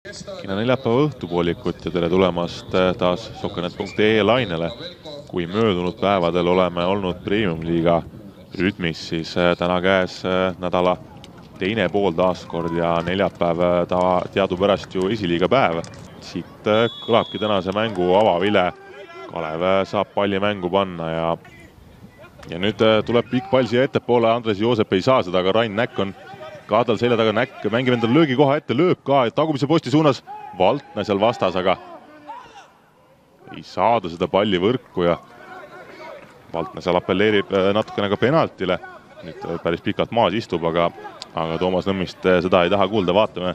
Kina neljapäeva õhtupoolikut ja tere tulemast taas Sokkernet.ee lainele. Kui möödunud päevadel oleme olnud Premium-liiga rütmis, siis täna käes nädala teine pool taaskord ja neljapäev teadupärast ju esiliiga päev. Siit kõlabki tänase mängu avavile. Kalev saab palli mängu panna ja nüüd tuleb pikk pall siia ettepoole. Andres Joosep ei saa seda, aga Rain Näkk on ka tal selja taga. Näkk mängib endale löögikoha ette, lööb ka tagumise posti suunas. Valtna seal vastas, aga ei saada seda palli võrku ja Valtna seal appelleerib natukene ka penaltile. Nüüd päris pikalt maas istub, aga Toomas Nõmmist seda ei taha kuulda, vaatame.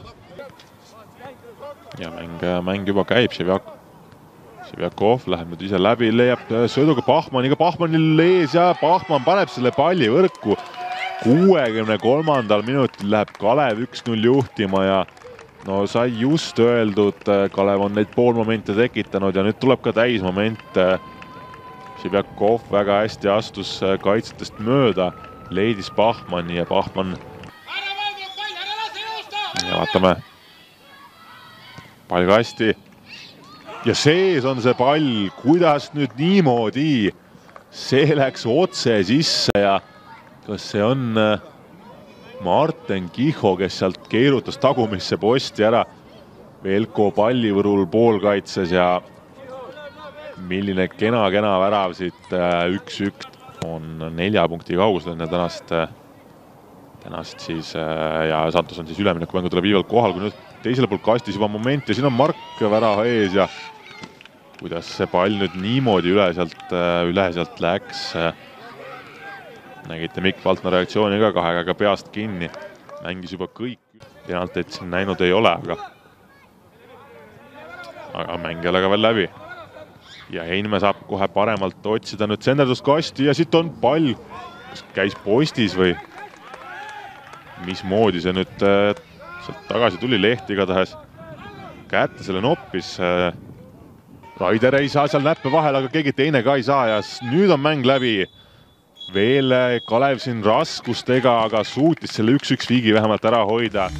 Ja mäng juba käib, Ševjakov läheb nüüd ise läbi, leiab sööduga Pahmaniga, Pahmanil ees ja Pahman paneb selle palli võrku. 63. minutil läheb Kalev 1-0 juhtima ja no sai just öeldud, Kalev on neid poolmomente tekitanud ja nüüd tuleb ka täismoment. Ševjakov väga hästi astus kaitsetest mööda, leidis Pahmani ja Pahman. Ja vaatame. Pall kasti. Ja sees on see pall, kuidas nüüd niimoodi. See läks otse sisse ja kas see on Marten Kiho, kes sealt keerutas tagumisse posti ära. Velko pallivõrul poolkaitses ja milline kena värav siit 1-1 on 4 punkti kaugusel enne tänast siis ja Santos on siis üleminekumängu tuleb viivalt kohal, kui nüüd teisele pool kastis juba moment ja siin on Mark värava ees ja kuidas see pall nüüd niimoodi üle sealt läks. Nägite Mikk Valtna reaktsiooni ka kahe käega peast kinni. Mängis juba kõik. Penalteid siin näinud ei ole, aga mäng ei ole ka veel läbi. Ja Heinme saab kohe paremalt otsida nüüd senderduskasti ja siit on pall. Kas käis postis või mismoodi see nüüd sealt tagasi tuli, Leht igatahes kätte selle noppis. Raider ei saa seal näppe vahel, aga keegi teine ka ei saa ja nüüd on mäng läbi. Veel Kalev siin raskustega, aga suutis selle 1-1 viigi vähemalt ära hoida.